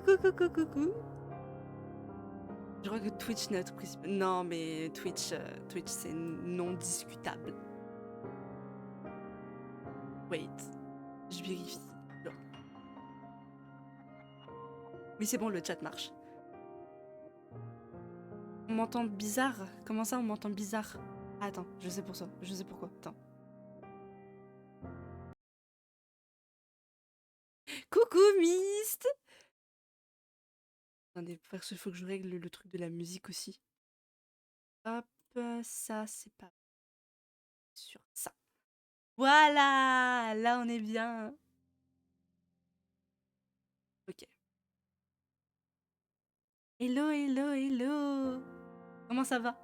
coucou, coucou. Je crois que Twitch, notre principal. Non, mais Twitch, c'est non discutable. Wait, je vérifie. Non. Oui, c'est bon, le chat marche. On m'entend bizarre? Comment ça, on m'entend bizarre? Ah, attends, je sais pour ça. Je sais pourquoi. Attends. Coucou, Mist! Attendez, parce qu'il faut que je règle le truc de la musique aussi. Hop, ça, c'est pas sur ça. Voilà! Là, on est bien. Ok. Hello, hello, hello! Comment ça va?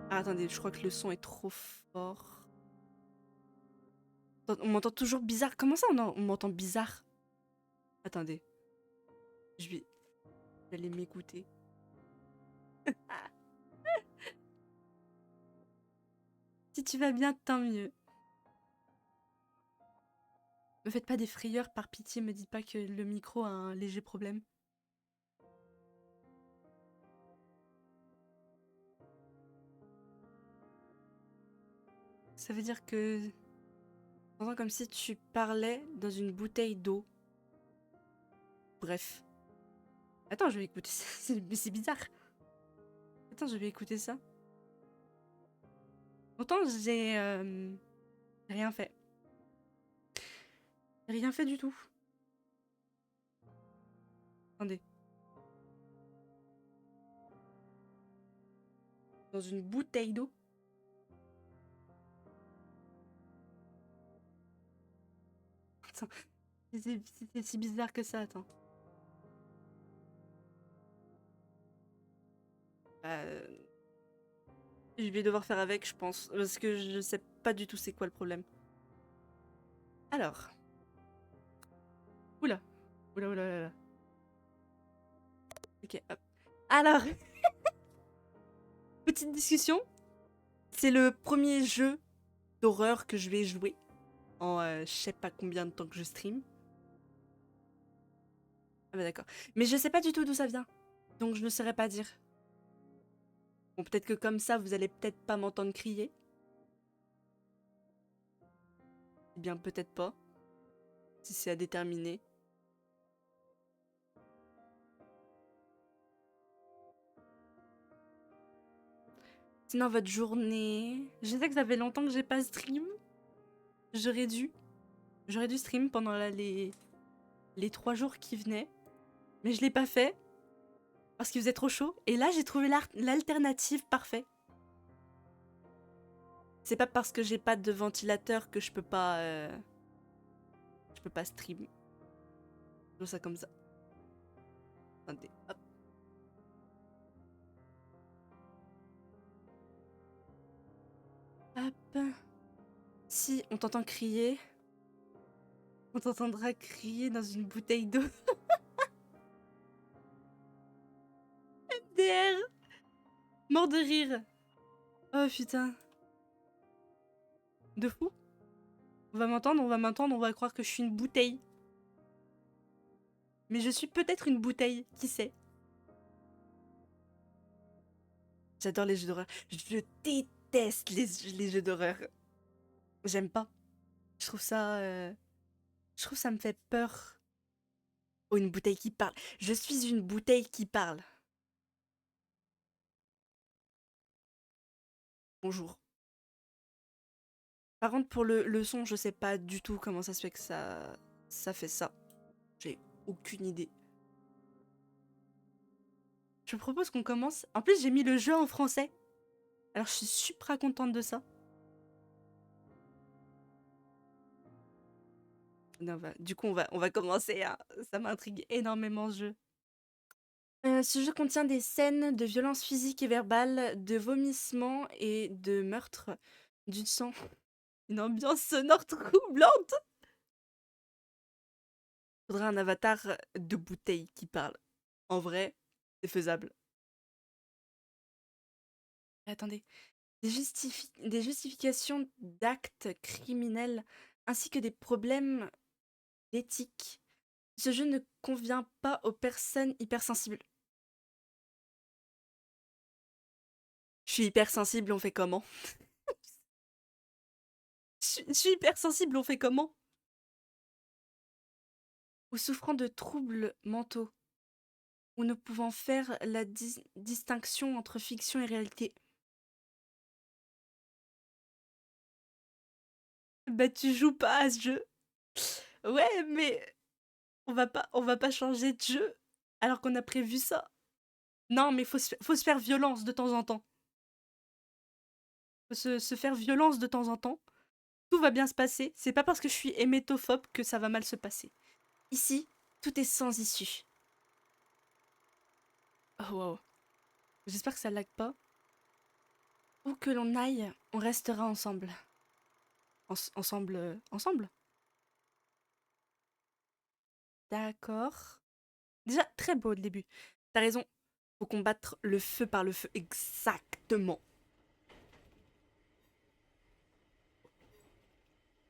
Ah, attendez, je crois que le son est trop fort. On m'entend toujours bizarre. Comment ça, on m'entend bizarre? Attendez, je vais aller m'écouter. Si tu vas bien, tant mieux. Me faites pas des frayeurs, par pitié, me dites pas que le micro a un léger problème. Ça veut dire que... J'entends comme si tu parlais dans une bouteille d'eau. Bref. Attends, je vais écouter ça. C'est bizarre. Attends, je vais écouter ça. Pourtant, j'ai rien fait. J'ai rien fait du tout. Attendez. Dans une bouteille d'eau. Attends. C'est si bizarre que ça, attends. Euh, Je vais devoir faire avec, je pense. Parce que je sais pas du tout c'est quoi le problème. Alors. Oula. Oula, oula, oula. Oula. Ok, hop. Alors. Petite discussion. C'est le premier jeu d'horreur que je vais jouer. En je sais pas combien de temps que je stream. Ah bah d'accord. Mais je sais pas du tout d'où ça vient. Donc je ne saurais pas dire. Bon, peut-être que comme ça, vous allez peut-être pas m'entendre crier. Eh bien, peut-être pas. Si c'est à déterminer. Sinon, votre journée... Je sais que ça fait longtemps que j'ai pas stream. J'aurais dû. J'aurais dû stream pendant les 3 jours qui venaient. Mais je l'ai pas fait. Parce qu'il faisait trop chaud. Et là, j'ai trouvé l'alternative parfaite. C'est pas parce que j'ai pas de ventilateur que je peux pas... Je peux pas stream. Je vois ça comme ça. Attendez, hop. Hop. Si on t'entend crier, on t'entendra crier dans une bouteille d'eau. MDR. Mort de rire. Oh putain. De fou. On va m'entendre, on va croire que je suis une bouteille. Mais je suis peut-être une bouteille, qui sait. J'adore les jeux d'horreur. Je déteste les jeux d'horreur. J'aime pas. Je trouve ça... Je trouve ça me fait peur. Oh, une bouteille qui parle. Je suis une bouteille qui parle. Bonjour. Par contre, pour le son, je sais pas du tout comment ça se fait que ça fait ça. J'ai aucune idée. Je propose qu'on commence. En plus, j'ai mis le jeu en français. Alors, je suis super contente de ça. Non, du coup, on va commencer. Hein. Ça m'intrigue énormément ce jeu. Ce jeu contient des scènes de violence physique et verbale, de vomissements et de meurtre, du sang. Une ambiance sonore troublante. Faudrait un avatar de bouteille qui parle. En vrai, c'est faisable. Attendez. Des justifications d'actes criminels ainsi que des problèmes d'éthique Ce jeu ne convient pas aux personnes hypersensibles. Je suis hypersensible, on fait comment? Je suis hypersensible, on fait comment? Ou souffrant de troubles mentaux, ou ne pouvant faire la distinction entre fiction et réalité. Bah tu joues pas à ce jeu. Ouais, mais on va pas changer de jeu alors qu'on a prévu ça. Non, mais faut se faire violence de temps en temps. Faut se faire violence de temps en temps. Tout va bien se passer. C'est pas parce que je suis hémétophobe que ça va mal se passer. Ici, tout est sans issue. Oh wow. J'espère que ça lag pas. Où que l'on aille, on restera ensemble. Ensemble, ensemble. D'accord. Déjà, très beau le début. T'as raison. Faut combattre le feu par le feu. Exactement.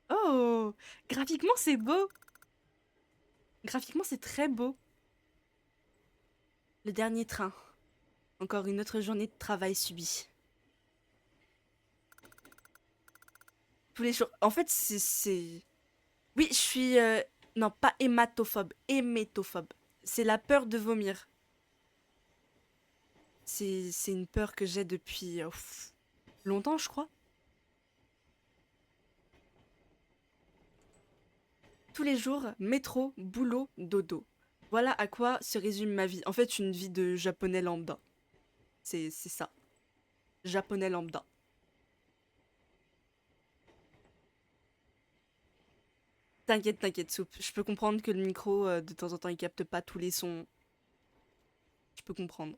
Oh, graphiquement, c'est beau. Graphiquement, c'est très beau. Le dernier train. Encore une autre journée de travail subie. Tous les jours. En fait, c'est... Oui, je suis... Non, pas hématophobe. Hémétophobe. C'est la peur de vomir. C'est une peur que j'ai depuis... longtemps, je crois. Tous les jours, métro, boulot, dodo. Voilà à quoi se résume ma vie. En fait, une vie de japonais lambda. C'est ça. Japonais lambda. T'inquiète, t'inquiète, soupe. Je peux comprendre que le micro, de temps en temps, il capte pas tous les sons. Je peux comprendre.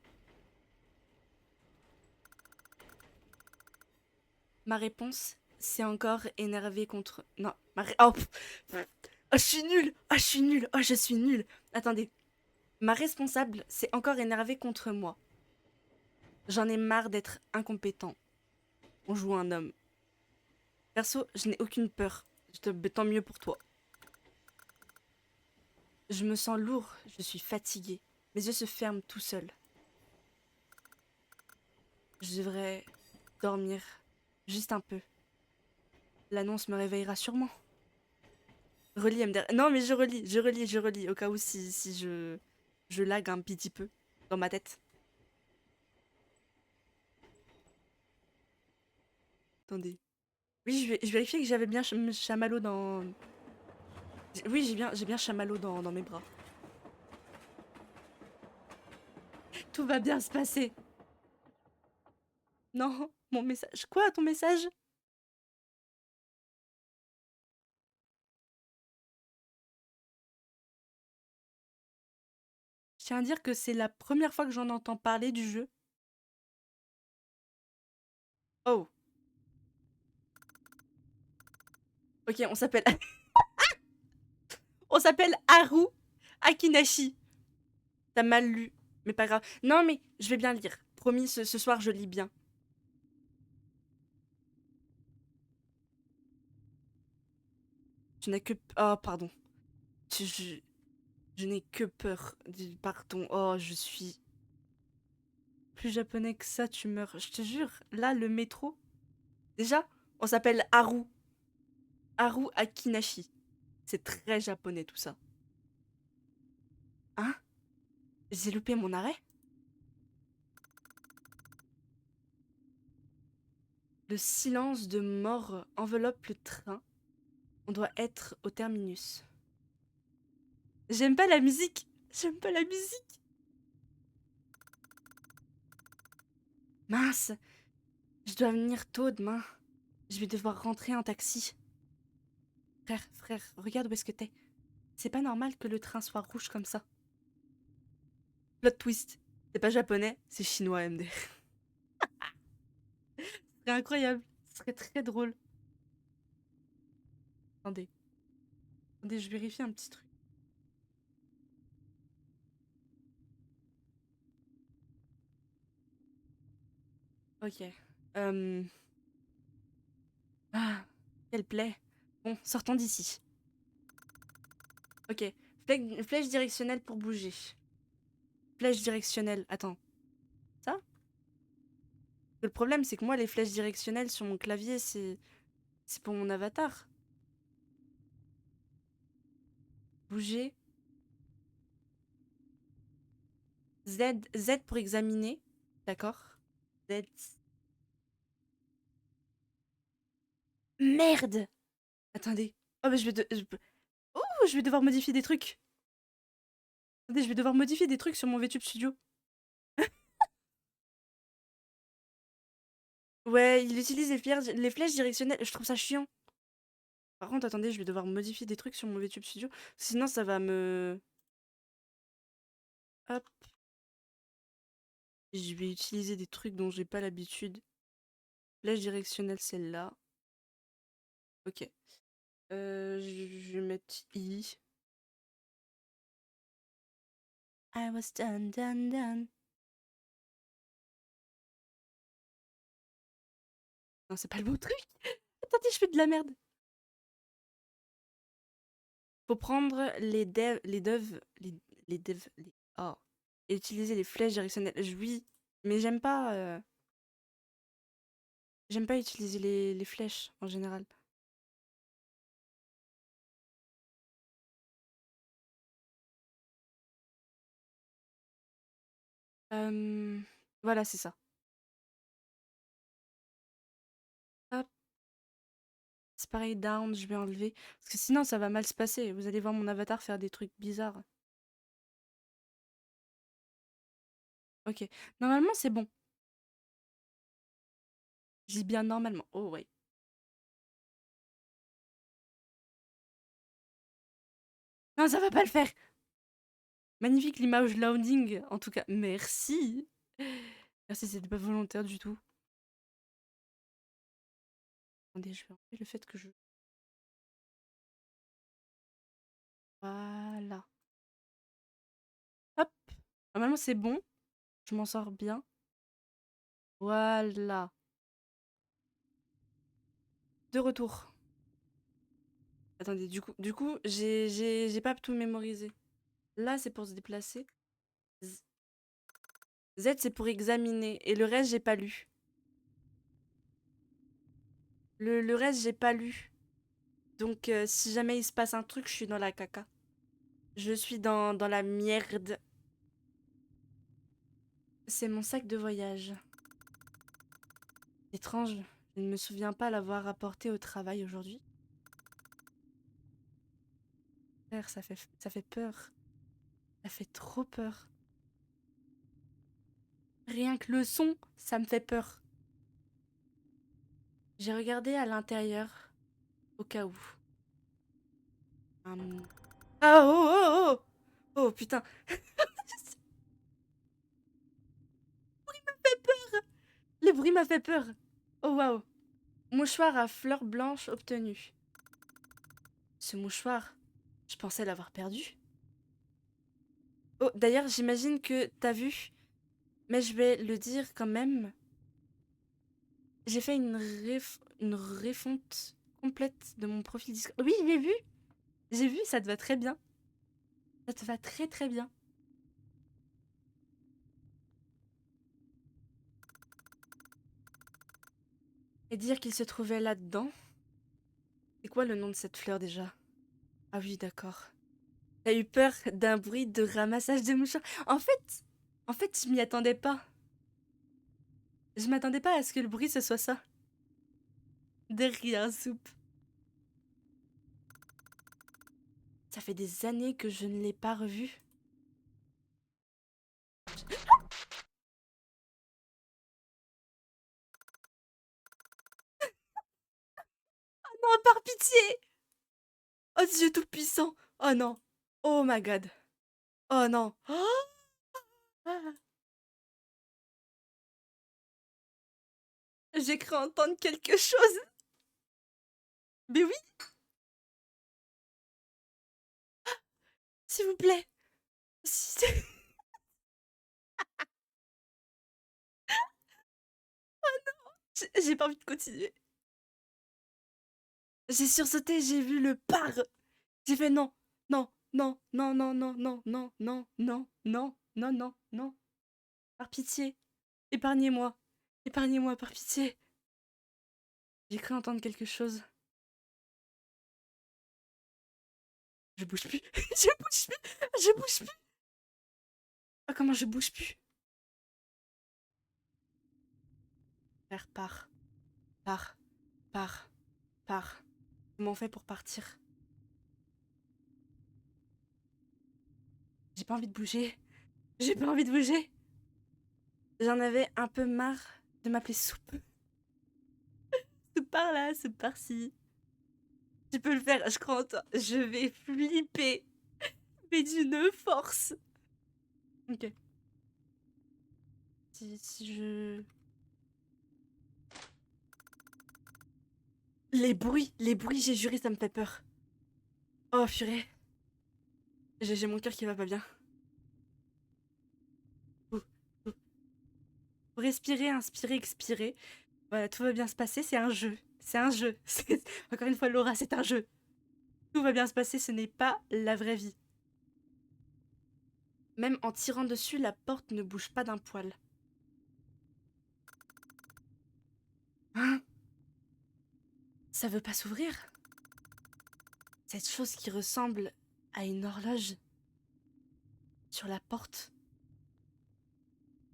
Ma réponse, c'est encore énervé contre... Non, Oh, oh, je suis nulle. Oh, je suis nulle. Oh, je suis nulle. Attendez. Ma responsable s'est encore énervée contre moi. J'en ai marre d'être incompétent. On joue un homme. Perso, je n'ai aucune peur. Tant mieux pour toi. Je me sens lourd, je suis fatiguée. Mes yeux se ferment tout seuls. Je devrais dormir juste un peu. L'annonce me réveillera sûrement. Relis MDR. Non, mais je relis, au cas où si je lag un petit peu dans ma tête. Attendez. Oui, je vérifiais que j'avais bien Chamallow dans... Oui, j'ai bien Chamallow dans mes bras. Tout va bien se passer. Non, mon message... Quoi, ton message? Je tiens à dire que c'est la première fois que j'en entends parler du jeu. Oh. Ok, on s'appelle... On s'appelle Haru Akinashi. T'as mal lu, mais pas grave. Non, mais je vais bien lire. Promis, ce soir, je lis bien. Tu n'as que... Oh, pardon. Je n'ai que peur. Pardon. Oh, je suis... Plus japonais que ça, tu meurs. Je te jure, là, le métro... Déjà, on s'appelle Haru. Haru Akinashi. C'est très japonais, tout ça. Hein? J'ai loupé mon arrêt? Le silence de mort enveloppe le train. On doit être au terminus. J'aime pas la musique. J'aime pas la musique. Mince, je dois venir tôt demain. Je vais devoir rentrer en taxi. Frère, regarde où est-ce que t'es. C'est pas normal que le train soit rouge comme ça. Plot twist. C'est pas japonais, c'est chinois MD. C'est incroyable. Ce serait très drôle. Attendez. Attendez, je vérifie un petit truc. Ok. Euh... Ah, quelle plaie. Bon, sortons d'ici. Ok. Flèche directionnelle pour bouger. Flèche directionnelle. Attends. Ça? Le problème, c'est que moi, les flèches directionnelles sur mon clavier, c'est pour mon avatar. Bouger. Z pour examiner. D'accord. Z. Merde! Attendez. Oh, mais oh, je vais devoir modifier des trucs. Attendez, je vais devoir modifier des trucs sur mon VTube Studio. Ouais, il utilise les flèches directionnelles. Je trouve ça chiant. Par contre, attendez, je vais devoir modifier des trucs sur mon VTube Studio. Sinon, ça va me... Hop. Je vais utiliser des trucs dont j'ai pas l'habitude. Flèche directionnelle, celle-là. Ok. Je vais mettre I. I was done. Non, c'est pas le bon truc. Attendez, je fais de la merde. Faut prendre oh. Et utiliser les flèches directionnelles. Oui, mais j'aime pas utiliser les flèches en général. Voilà, c'est ça. Hop, c'est pareil, down, je vais enlever. Parce que sinon, ça va mal se passer. Vous allez voir mon avatar faire des trucs bizarres. Ok. Normalement, c'est bon. Je dis bien normalement. Oh, ouais. Non, ça va pas le faire. Magnifique l'image loading. En tout cas, merci. Merci, c'était pas volontaire du tout. Attendez, je vais enlever le fait que je... Voilà. Hop. Normalement, c'est bon. Je m'en sors bien. Voilà. De retour. Attendez, du coup, j'ai pas tout mémorisé. Là, c'est pour se déplacer. Z, c'est pour examiner. Et le reste, j'ai pas lu. Le reste, j'ai pas lu. Donc, si jamais il se passe un truc, je suis dans la caca. Je suis dans la merde. C'est mon sac de voyage. Étrange, je ne me souviens pas l'avoir apporté au travail aujourd'hui. Frère, ça fait peur. Ça fait trop peur. Rien que le son, ça me fait peur. J'ai regardé à l'intérieur, au cas où. Ah oh oh oh! Oh putain! Le bruit m'a fait peur! Oh waouh! Mouchoir à fleurs blanches obtenu. Ce mouchoir, je pensais l'avoir perdu. Oh, d'ailleurs, j'imagine que t'as vu, mais je vais le dire quand même. J'ai fait une refonte complète de mon profil Discord. Oui, j'ai vu! J'ai vu, ça te va très bien. Ça te va très très bien. Et dire qu'il se trouvait là-dedans. C'est quoi le nom de cette fleur déjà? Ah oui, d'accord. T'as eu peur d'un bruit de ramassage de mouchoirs. En fait, je m'y attendais pas. Je m'attendais pas à ce que le bruit ce soit ça. De rien, soupe. Ça fait des années que je ne l'ai pas revu. Non, par pitié! Oh Dieu tout-puissant! Oh non! Oh my god! Oh non! Ah, j'ai cru entendre quelque chose! Mais oui, s'il vous plaît! Si- J'ai pas envie de continuer. J'ai sursauté, j'ai vu le par. J'ai fait non, non. non, non, non, non, non, non, non, non, non, non, non, non. Par pitié, épargnez-moi. Épargnez-moi, par pitié. J'ai cru entendre quelque chose. Je bouge plus. Je bouge plus. Je bouge plus. Ah, comment je bouge plus? Frère, pars. Pars. Pars. Pars. Comment on fait pour partir? J'ai pas envie de bouger. J'ai pas envie de bouger. J'en avais un peu marre de m'appeler soupe. Soupe par là, soupe par ci. Tu peux le faire, je crois en toi. Je vais flipper. Mais d'une force. Ok. Si je... les bruits, j'ai juré, ça me fait peur. Oh, purée. J'ai mon cœur qui va pas bien. Ouh, ouh. Faut respirer, inspirer, expirer. Voilà, tout va bien se passer, c'est un jeu. C'est un jeu. Encore une fois, Laura, c'est un jeu. Tout va bien se passer, ce n'est pas la vraie vie. Même en tirant dessus, la porte ne bouge pas d'un poil. Hein? Ça veut pas s'ouvrir? Cette chose qui ressemble à une horloge sur la porte.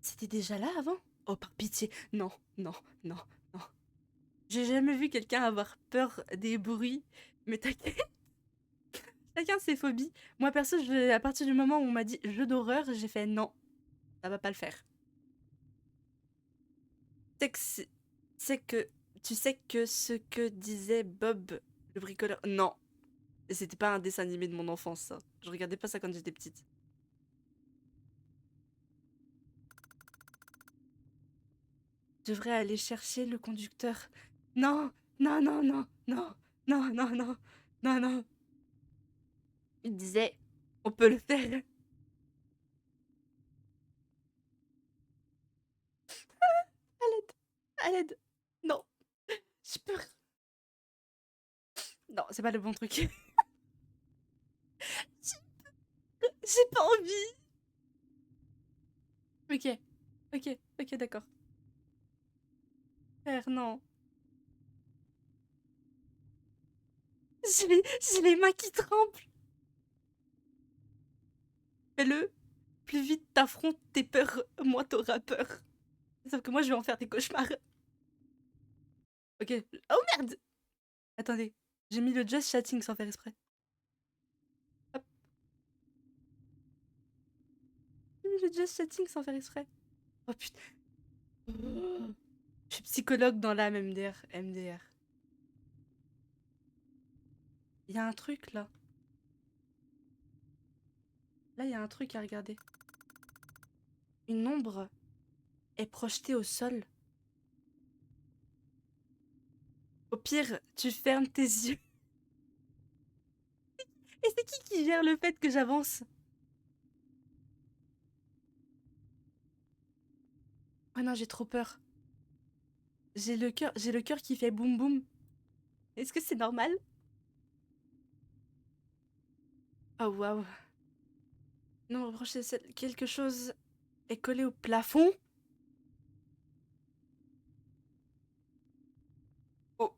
C'était déjà là avant? Oh, par pitié. Non, non, non, non. J'ai jamais vu quelqu'un avoir peur des bruits. Mais t'inquiète, chacun ses phobies. Moi, perso, à partir du moment où on m'a dit jeu d'horreur, j'ai fait non, ça va pas le faire. C'est que, tu sais que ce que disait Bob, le bricoleur. Non, c'était pas un dessin animé de mon enfance, ça. Je regardais pas ça quand j'étais petite. Je devrais aller chercher le conducteur. Non, non, non, non, non, non, non, non, non, non. Il disait, on peut le faire. À l'aide, à l'aide. Non, je peux. Non, c'est pas le bon truc. J'ai pas envie. Ok, ok, ok, d'accord. Frère, non. J'ai les mains qui tremblent. Fais-le. Plus vite t'affrontes tes peurs, moins t'auras peur. Sauf que moi, je vais en faire des cauchemars. Ok. Oh merde! Attendez. J'ai mis le just chatting sans faire exprès. Hop. J'ai mis le just chatting sans faire exprès. Oh putain. Oh. Je suis psychologue dans l'âme MDR. MDR. Il y a un truc là. Là, il y a un truc à regarder. Une ombre est projetée au sol. Au pire, tu fermes tes yeux. Et c'est qui gère le fait que j'avance? Oh non, j'ai trop peur. J'ai le cœur qui fait boum boum. Est-ce que c'est normal? Oh waouh. Non, reprocher quelque chose est collé au plafond. Oh,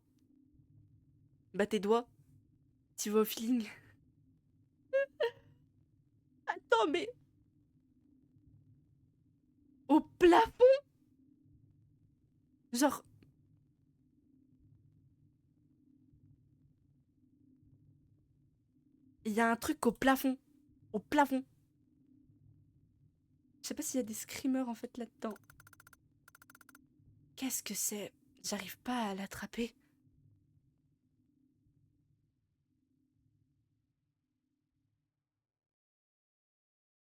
bah tes doigts, tu vas au feeling. Attends, mais au plafond? Genre, il y a un truc au plafond. Au plafond. Je sais pas s'il y a des screamers en fait là-dedans. Qu'est-ce que c'est? J'arrive pas à l'attraper.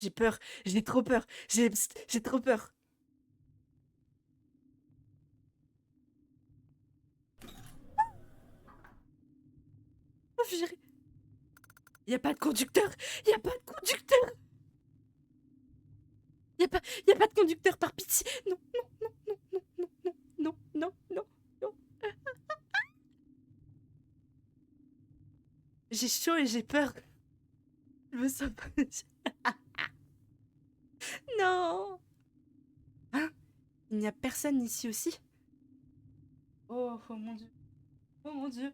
J'ai peur, j'ai trop peur, j'ai trop peur. Oh, y a pas de conducteur, y a pas de conducteur, y a pas de conducteur par pitié. Non, non, non, non, non, non, non, non, non, non. J'ai chaud et j'ai peur. veux saboter. Non. Hein? Il n'y a personne ici aussi? Oh, oh mon dieu. Oh mon dieu.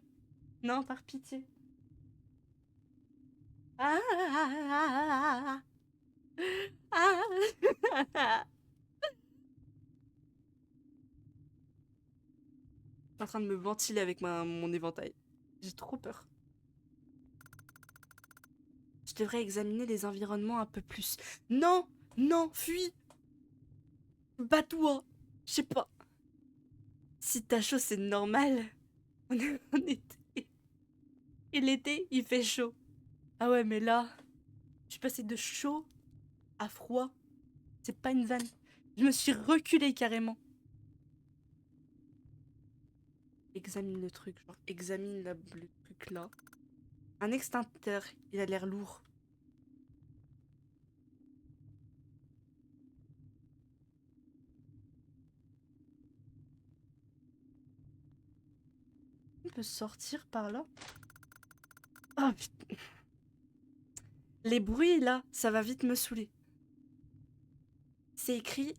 Non, par pitié. Ah, ah, ah, ah. Je suis en train de me ventiler avec mon éventail. J'ai trop peur. Je devrais examiner les environnements un peu plus. Non! Non! Fuis! Bats-toi! Je sais pas. Si t'as chaud, c'est normal. On est en été. Et l'été, il fait chaud. Ah ouais, mais là, je suis passée de chaud à froid. C'est pas une vanne. Je me suis reculée carrément. Examine le truc, genre examine le truc là. Un extincteur, il a l'air lourd. On peut sortir par là? Oh putain. Les bruits là, ça va vite me saouler. C'est écrit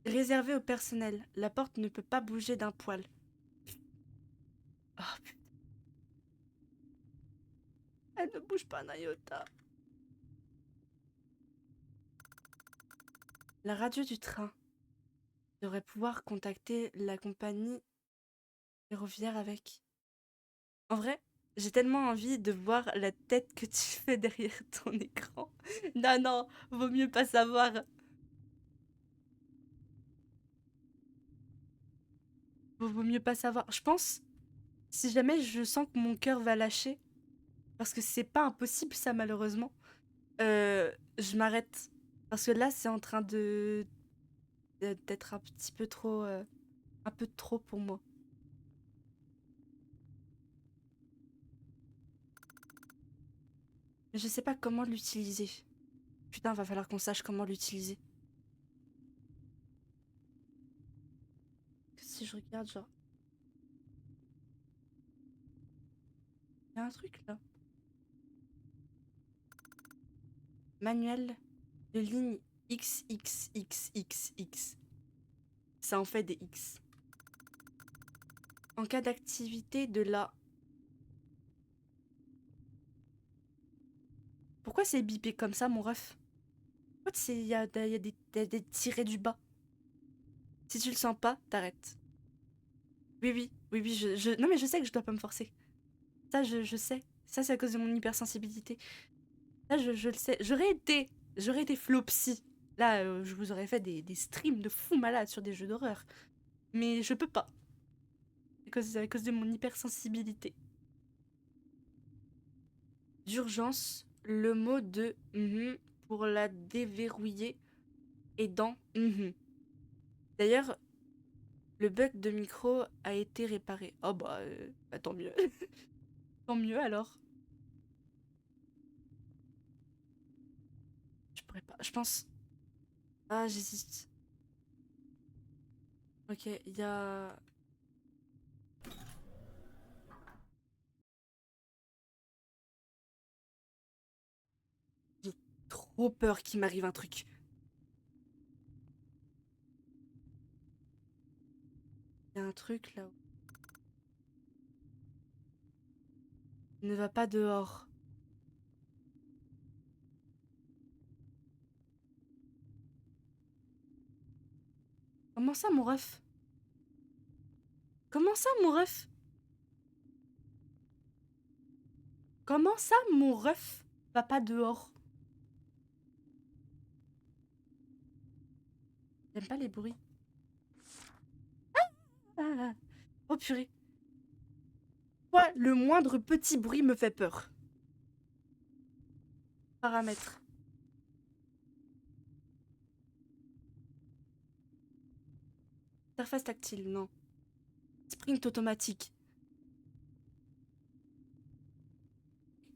réservé au personnel. La porte ne peut pas bouger d'un poil. Oh putain. Elle ne bouge pas d'un iota. La radio du train. Je devrais pouvoir contacter la compagnie ferroviaire avec. En vrai, j'ai tellement envie de voir la tête que tu fais derrière ton écran. Non, non, vaut mieux pas savoir. Vaut mieux pas savoir. Je pense, si jamais je sens que mon cœur va lâcher, parce que c'est pas impossible ça malheureusement, je m'arrête. Parce que là, c'est en train d'être un petit peu trop, un peu trop pour moi. Mais je sais pas comment l'utiliser. Putain, va falloir qu'on sache comment l'utiliser. Que si je regarde, genre, il y a un truc là. Manuel de ligne XXXXX. Ça en fait des X. En cas d'activité de la... Pourquoi c'est bipé comme ça, mon ref? Pourquoi il y a, des tirets du bas? Si tu le sens pas, t'arrêtes. Oui, oui, oui, oui, non mais je sais que je dois pas me forcer. Ça, je sais. Ça, c'est à cause de mon hypersensibilité. Ça, je le sais. J'aurais été Flopsy. Là, je vous aurais fait des streams de fou malade sur des jeux d'horreur. Mais je peux pas. À cause de mon hypersensibilité. D'urgence, le mot de pour la déverrouiller est dans D'ailleurs, le bug de micro a été réparé. Oh bah tant mieux. Tant mieux alors. Je pourrais pas. Je pense. Ah, j'hésite. Ok, il y a. J'ai trop peur qu'il m'arrive un truc. Il y a un truc là. Ne va pas dehors. Comment ça, mon ref? Comment ça, mon ref? Comment ça, mon ref va pas dehors? J'aime pas les bruits. Ah. Oh purée. Quoi, le moindre petit bruit me fait peur. Paramètres. Interface tactile, non. Sprint automatique.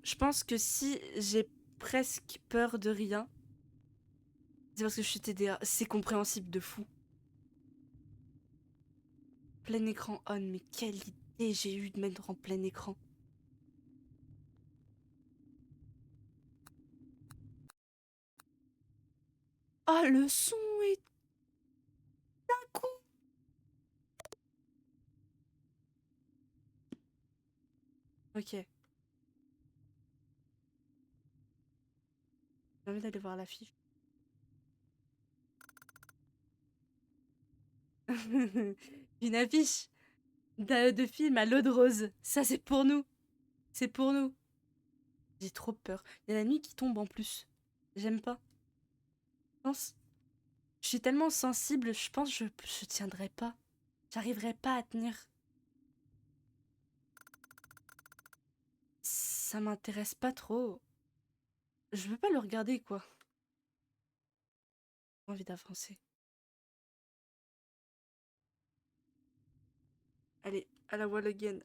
Je pense que si j'ai presque peur de rien, c'est parce que je suis TDA. C'est compréhensible de fou. Plein écran on, mais quelle idée j'ai eu de mettre en plein écran. Oh, le son est d'un coup. Ok. J'ai envie d'aller voir l'affiche. Une affiche de film à l'eau de rose. Ça, c'est pour nous. C'est pour nous. J'ai trop peur. Il y a la nuit qui tombe en plus. J'aime pas. Je pense. Je suis tellement sensible, je pense que je tiendrai pas. J'arriverai pas à tenir. Ça m'intéresse pas trop. Je veux pas le regarder, quoi. J'ai envie d'avancer. Allez, à la wall again.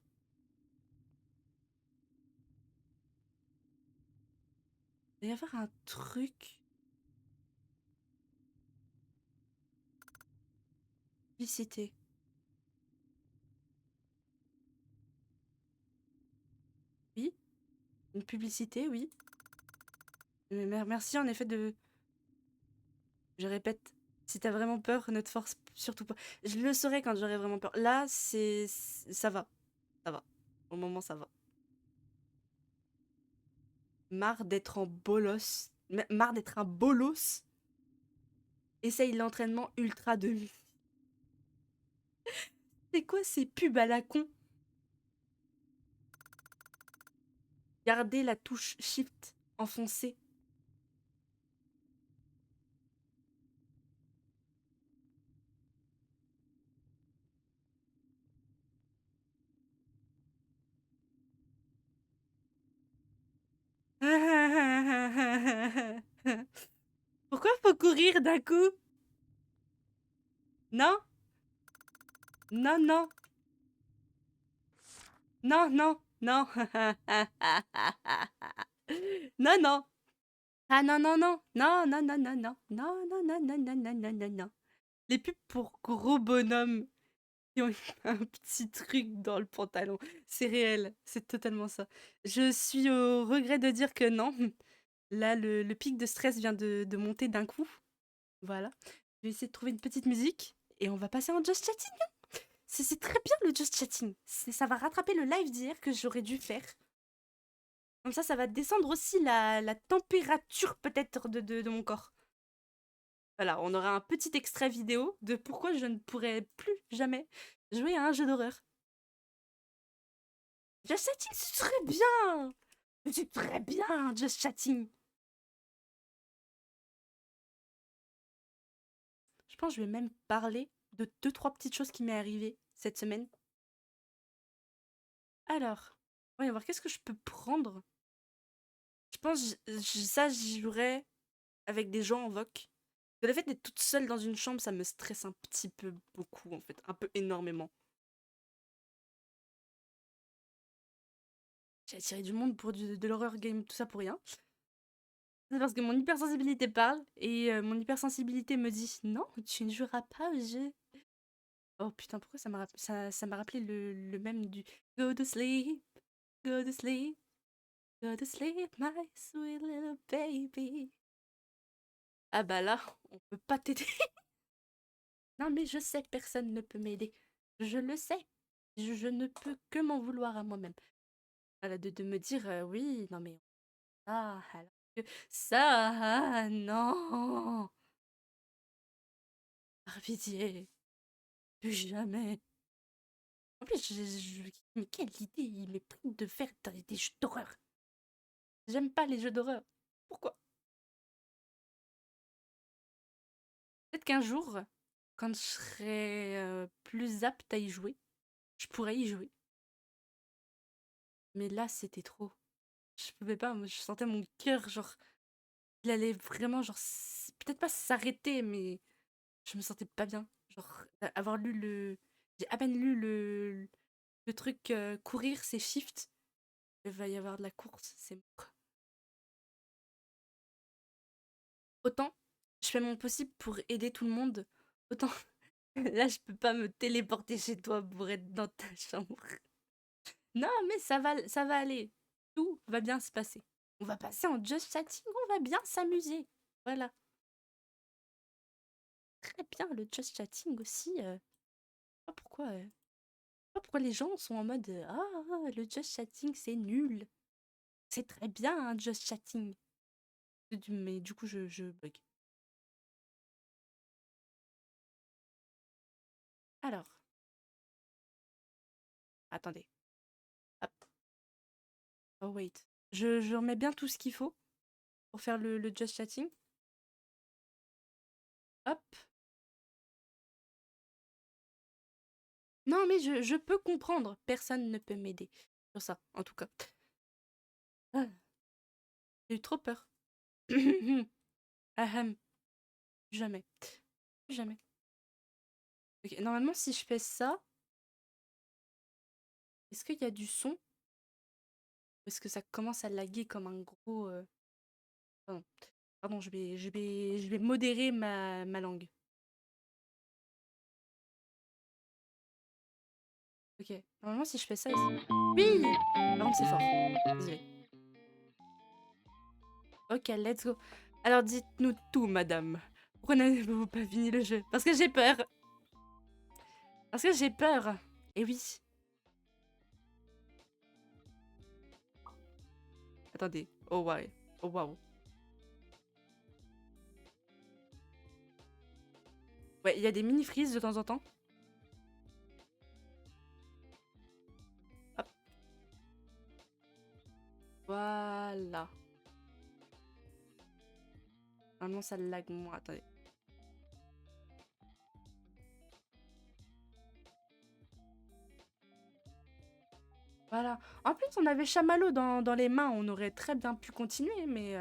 Il va y avoir un truc. Publicité. Oui. Une publicité, oui. Mais merci en effet de... Je répète, si t'as vraiment peur, ne te force surtout pas. Je le saurai quand j'aurai vraiment peur. Là, ça va. Ça va. Au moment, ça va. Marre d'être en bolos. Marre d'être un bolos. Essaye l'entraînement ultra demi. C'est quoi ces pubs à la con? Gardez la touche Shift enfoncée. Pourquoi faut courir d'un coup? Non? Non, non. Non, non, non. Non, non. Ah non, non, non. Non, non, non, non, non. Non, non, non, non, non, non, non, non, non. Les pubs pour gros bonhommes qui ont un petit truc dans le pantalon. C'est réel. C'est totalement ça. Je suis au regret de dire que non. Là, le pic de stress vient de monter d'un coup. Voilà. Je vais essayer de trouver une petite musique et on va passer en just chatting. C'est très bien le just chatting. Ça va rattraper le live d'hier que j'aurais dû faire. Comme ça va descendre aussi la température peut-être de mon corps. Voilà, on aura un petit extrait vidéo de pourquoi je ne pourrais plus jamais jouer à un jeu d'horreur. Just chatting, c'est très bien. C'est très bien, just chatting. Je pense que je vais même parler de deux, trois petites choses qui m'est arrivées cette semaine. Alors, voyons voir, qu'est-ce que je peux prendre? Je pense ça, j'y jouerais avec des gens en voc. Le fait d'être toute seule dans une chambre, ça me stresse un petit peu beaucoup, en fait. Un peu énormément. J'ai attiré du monde pour de l'horreur game, tout ça pour rien. C'est parce que mon hypersensibilité parle et mon hypersensibilité me dit non, tu ne joueras pas au jeu. Oh putain, pourquoi ça m'a rappelé le même du Go to sleep, go to sleep, go to sleep, my sweet little baby. Ah bah là, on peut pas t'aider. Non mais je sais, personne ne peut m'aider. Je le sais. Je ne peux que m'en vouloir à moi-même. Voilà, de me dire oui, non mais alors que ça, non. Par pitié, plus jamais. En plus, mais quelle idée il m'est pris de faire des jeux d'horreur. J'aime pas les jeux d'horreur. Pourquoi? Peut-être qu'un jour, quand je serai plus apte à y jouer, je pourrais y jouer. Mais là, c'était trop. Je pouvais pas, moi, je sentais mon cœur, genre, il allait vraiment, genre, peut-être pas s'arrêter, mais je me sentais pas bien. Genre, avoir lu le. J'ai à peine lu le truc courir, c'est shift. Il va y avoir de la course, c'est mort. Autant je fais mon possible pour aider tout le monde, autant là, je peux pas me téléporter chez toi pour être dans ta chambre. Non, mais ça va aller. Tout va bien se passer. On va passer en just chatting, on va bien s'amuser. Voilà. très bien le just chatting aussi. Je sais pas pourquoi, je sais pas pourquoi les gens sont en mode ah, le just chatting c'est nul. C'est très bien un just chatting. Mais du coup, je bug. Alors, attendez. Hop. Oh, wait. Je remets bien tout ce qu'il faut pour faire le just chatting. Hop. Non, mais je peux comprendre. Personne ne peut m'aider sur ça, en tout cas. Ah, j'ai eu trop peur. Ahem. Jamais. Jamais. Ok, normalement, si je fais ça, est-ce qu'il y a du son? Ou est-ce que ça commence à laguer comme un gros... Pardon, pardon, je vais modérer ma langue. Ok, normalement, si je fais ça... Oui! Par contre, c'est fort. Désolé. Ok, let's go. Alors, dites-nous tout, madame. Pourquoi n'avez-vous pas fini le jeu? Parce que j'ai peur. Parce que j'ai peur. Et oui. Attendez. Oh, ouais. Oh, waouh. Ouais, il y a des mini-freezes de temps en temps. Hop. Voilà. Normalement, ça lag moins. Attendez. Voilà. En plus, on avait Chamallow dans les mains. On aurait très bien pu continuer, mais...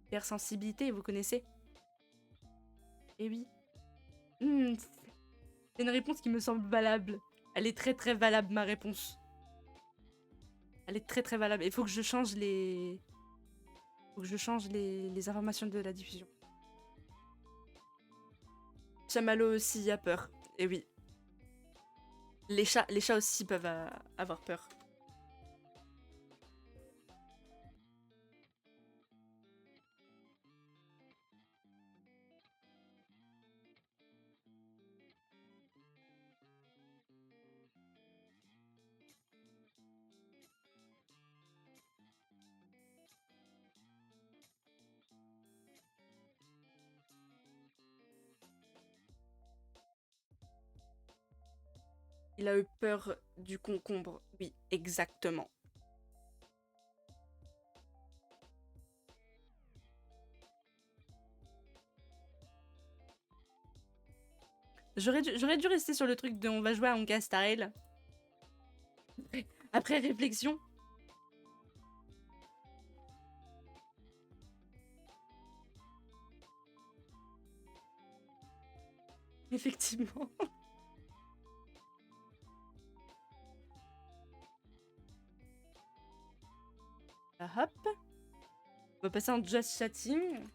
Hypersensibilité, vous connaissez? Eh oui. C'est une réponse qui me semble valable. Elle est très très valable, ma réponse. Elle est très très valable. Il faut que je change les... Faut que je change les informations de la diffusion. Chamallow aussi a peur. Et oui. Les chats aussi peuvent avoir peur. Il a eu peur du concombre. Oui, exactement. J'aurais dû rester sur le truc de on va jouer à Honka Style. Après réflexion. Effectivement. Ah, hop. On va passer en just chatting.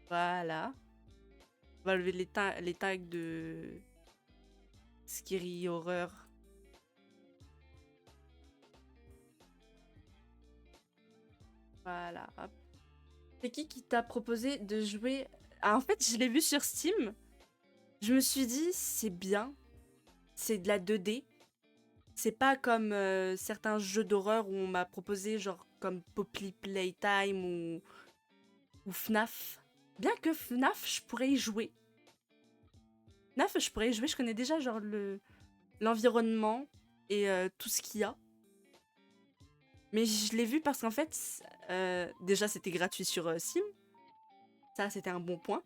Voilà. On va lever les tags de Scary Horror. Voilà, hop. C'est qui t'a proposé de jouer... Ah, en fait, je l'ai vu sur Steam. Je me suis dit, c'est bien. C'est de la 2D. C'est pas comme certains jeux d'horreur où on m'a proposé, genre comme Poppy Playtime ou FNAF. Bien que FNAF, je pourrais y jouer. FNAF, je pourrais y jouer, je connais déjà genre l'environnement et tout ce qu'il y a. Mais je l'ai vu parce qu'en fait, déjà c'était gratuit sur Steam. Ça, c'était un bon point.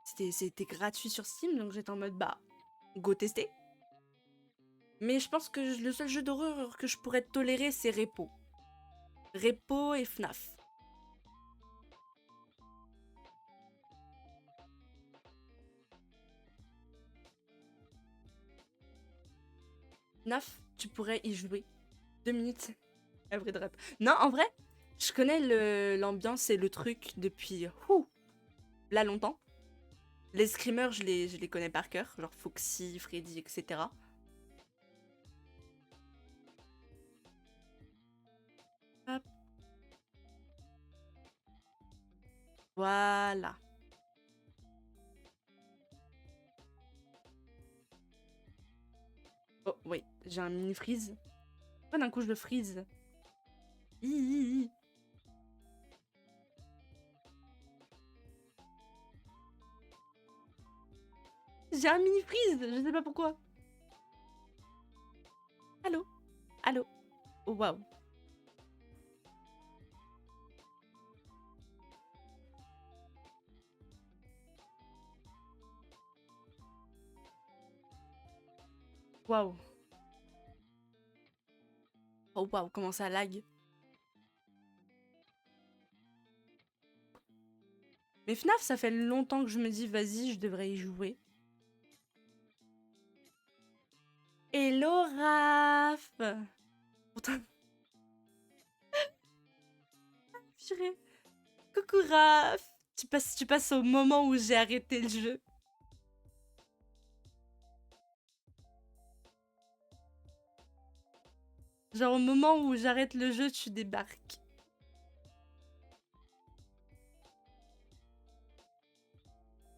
C'était gratuit sur Steam, donc j'étais en mode bah, go tester. Mais je pense que le seul jeu d'horreur que je pourrais tolérer, c'est Repo. Repo et FNAF. FNAF, tu pourrais y jouer. 2 minutes. Après de rap. Non, en vrai, je connais l'ambiance et le truc depuis là longtemps. Les screamers, je les connais par cœur, genre Foxy, Freddy, etc. Hop. Voilà. Oh, oui, j'ai un mini freeze. Pourquoi d'un coup je le freeze? Hi, hi, hi. J'ai un mini freeze, je sais pas pourquoi. Allô? Allô? Oh, waouh. Waouh. Oh, waouh, comment ça lag. Mais FNAF, ça fait longtemps que je me dis, vas-y, je devrais y jouer. Hello, Raph. Pourtant... Purée. Coucou, Raph. Tu passes au moment où j'ai arrêté le jeu. Genre au moment où j'arrête le jeu, tu débarques.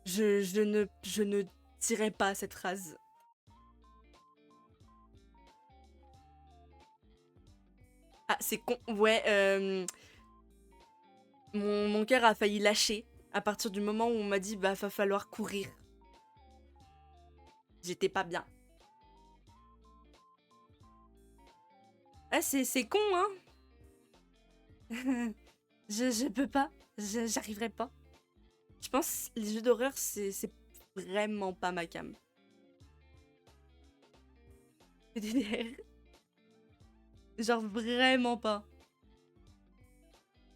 Je ne dirai pas cette phrase. Ah, c'est con. Ouais, mon cœur a failli lâcher à partir du moment où on m'a dit bah va falloir courir. J'étais pas bien. Ah, c'est con, hein. Je peux pas. J'arriverai pas. Je pense les jeux d'horreur, c'est vraiment pas ma cam. PDDR. Genre vraiment pas.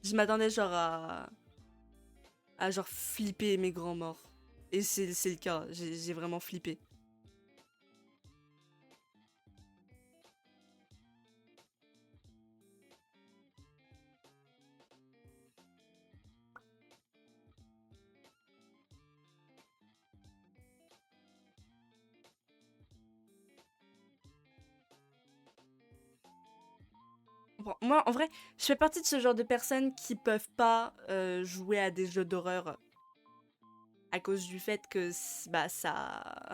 Je m'attendais genre à genre flipper mes grands morts. Et c'est le cas, j'ai vraiment flippé. Bon, moi, en vrai, je fais partie de ce genre de personnes qui peuvent pas jouer à des jeux d'horreur à cause du fait que bah ça...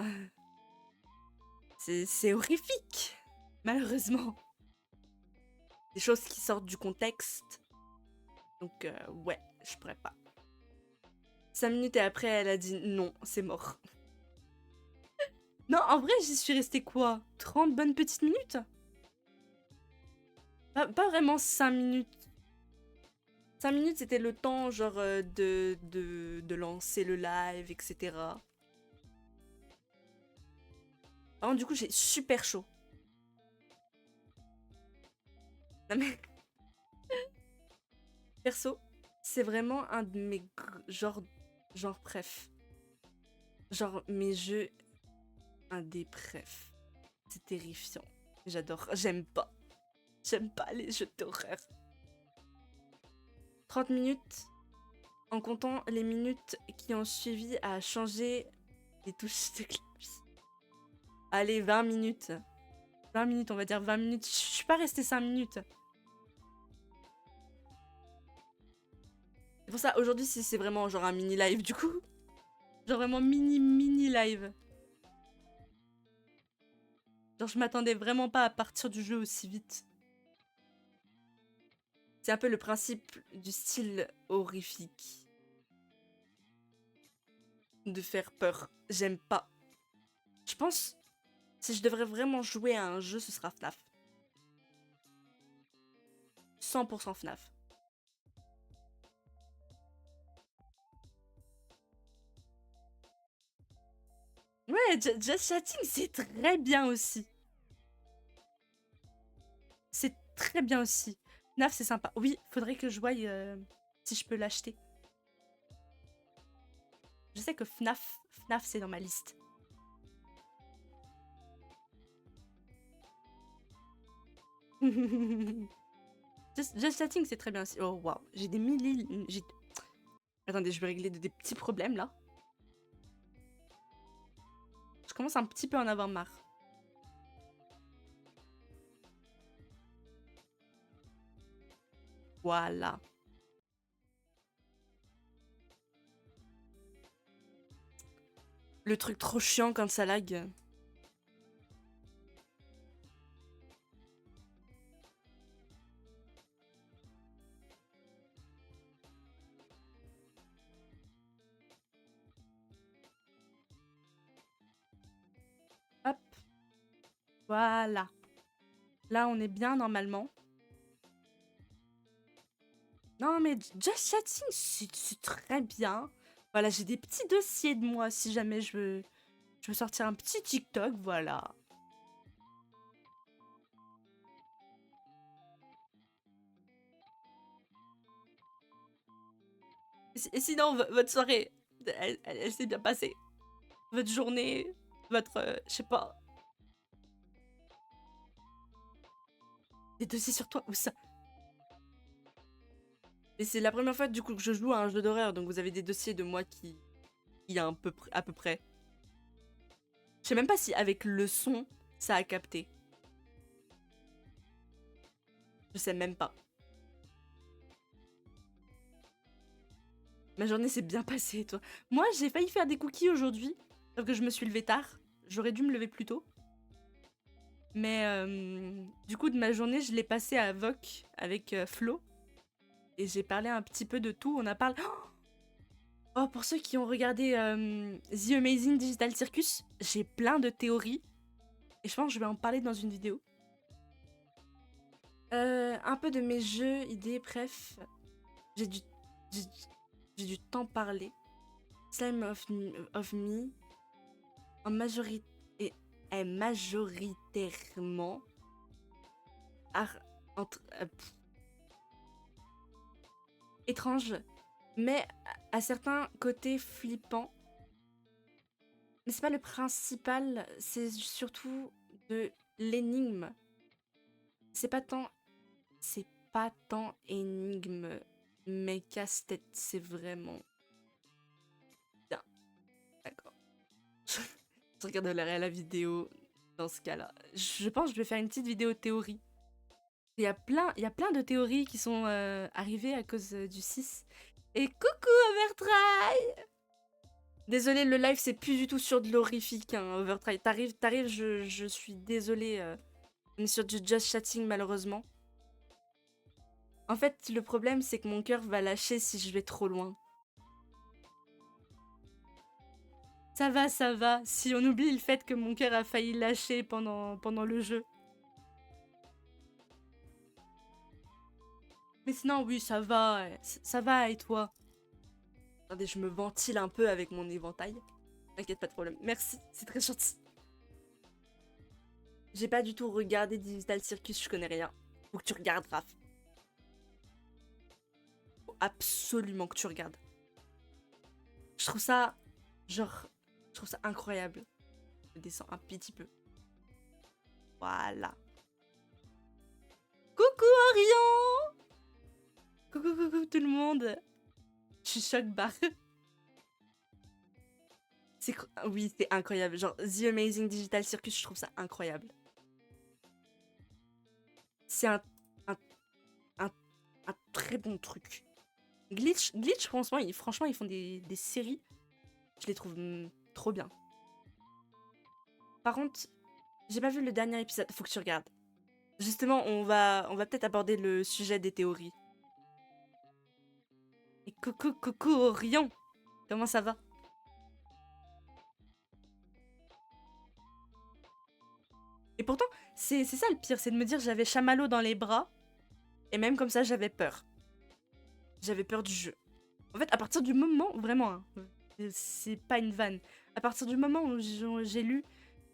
c'est horrifique, malheureusement. Des choses qui sortent du contexte. Donc ouais, je pourrais pas. 5 minutes et après, elle a dit non, c'est mort. Non, en vrai, j'y suis restée quoi? 30 bonnes petites minutes? Pas vraiment 5 minutes. 5 minutes, c'était le temps, genre, de lancer le live, etc. Par contre, du coup, j'ai super chaud. Non mais... Perso, c'est vraiment un de mes... Genre préf. Genre, mes jeux... Un des préf. C'est terrifiant. J'adore. J'aime pas. J'aime pas les jeux d'horreur. 30 minutes, en comptant les minutes qui ont suivi à changer les touches de clavier. Allez, 20 minutes. 20 minutes, on va dire 20 minutes. Je suis pas restée 5 minutes. C'est pour ça, aujourd'hui, c'est vraiment genre un mini live du coup. Genre vraiment mini live. Genre je m'attendais vraiment pas à partir du jeu aussi vite. C'est un peu le principe du style horrifique. De faire peur. J'aime pas. Je pense, si je devrais vraiment jouer à un jeu, ce sera FNAF. 100% FNAF. Ouais, Just Chatting, c'est très bien aussi. C'est très bien aussi. FNAF, c'est sympa. Oui, faudrait que je voie si je peux l'acheter. Je sais que FNAF c'est dans ma liste. Just Chatting, c'est très bien aussi. Oh, waouh. J'ai des milliers... Attendez, je vais régler des petits problèmes, là. Je commence un petit peu à en avoir marre. Voilà. Le truc trop chiant quand ça lag. Voilà. Là, on est bien normalement. Non, mais Just Chatting, c'est très bien. Voilà, j'ai des petits dossiers de moi si jamais je veux sortir un petit TikTok, voilà. Et sinon, votre soirée, elle s'est bien passée. Votre journée, votre... je sais pas. Des dossiers sur toi, où ça? Et c'est la première fois du coup que je joue à un jeu d'horreur, donc vous avez des dossiers de moi qui y a à peu près. Je sais même pas si avec le son, ça a capté. Je sais même pas. Ma journée s'est bien passée, toi. Moi, j'ai failli faire des cookies aujourd'hui, sauf que je me suis levée tard. J'aurais dû me lever plus tôt. Mais du coup, de ma journée, je l'ai passée à Voc avec Flo. Et j'ai parlé un petit peu de tout. On a parlé... Oh, pour ceux qui ont regardé The Amazing Digital Circus, j'ai plein de théories. Et je pense que je vais en parler dans une vidéo. Un peu de mes jeux, idées, bref. J'ai dû, j'ai, j'ai dû t'en parler. Slime of Me, en majorité, est majoritairement ar- entre, étrange, mais à certains côtés flippants. Mais c'est pas le principal, c'est surtout de l'énigme. C'est pas tant, c'est pas tant énigme, mais casse-tête, c'est vraiment bien. D'accord. Je regarderai la vidéo dans ce cas-là. Je pense que je vais faire une petite vidéo théorie. Il y a plein de théories qui sont arrivées à cause du 6. Et coucou Overtry! Désolée, le live c'est plus du tout sur de l'horrifique, hein, Overtry. T'arrives, je suis désolée. On est sur du just chatting malheureusement. En fait, le problème c'est que mon cœur va lâcher si je vais trop loin. Ça va, ça va. Si on oublie le fait que mon cœur a failli lâcher pendant le jeu. Mais sinon, oui, ça va. Ça va, et toi? Attendez, je me ventile un peu avec mon éventail. T'inquiète, pas de problème. Merci, c'est très gentil. J'ai pas du tout regardé Digital Circus, je connais rien. Faut que tu regardes, Raph. Faut absolument que tu regardes. Je trouve ça, genre, je trouve ça incroyable. Je descends un petit peu. Voilà. Coucou Orion! Coucou, coucou tout le monde! Je suis choc barre. Oui, c'est incroyable. Genre, The Amazing Digital Circus, je trouve ça incroyable. C'est un, un, un très bon truc. Glitch, franchement, ils font des séries. Je les trouve trop bien. Par contre, j'ai pas vu le dernier épisode. Faut que tu regardes. Justement, on va peut-être aborder le sujet des théories. Et coucou, coucou Orion! Comment ça va? Et pourtant, c'est ça le pire, c'est de me dire j'avais Chamallow dans les bras, et même comme ça, j'avais peur. J'avais peur du jeu. En fait, à partir du moment, vraiment, hein, c'est pas une vanne, à partir du moment où j'ai lu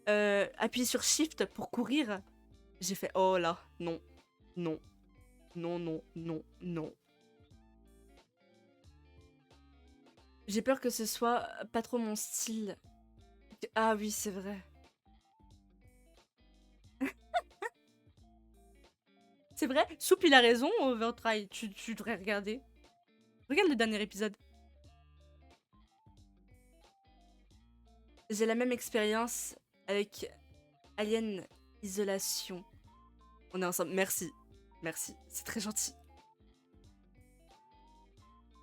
appuyer sur Shift pour courir, j'ai fait oh là, non, non, non, non, non, non. J'ai peur que ce soit pas trop mon style. Ah oui, c'est vrai. C'est vrai, Soup il a raison, Overtry, tu devrais regarder. Regarde le dernier épisode. J'ai la même expérience avec Alien Isolation. On est ensemble. Merci. Merci. C'est très gentil.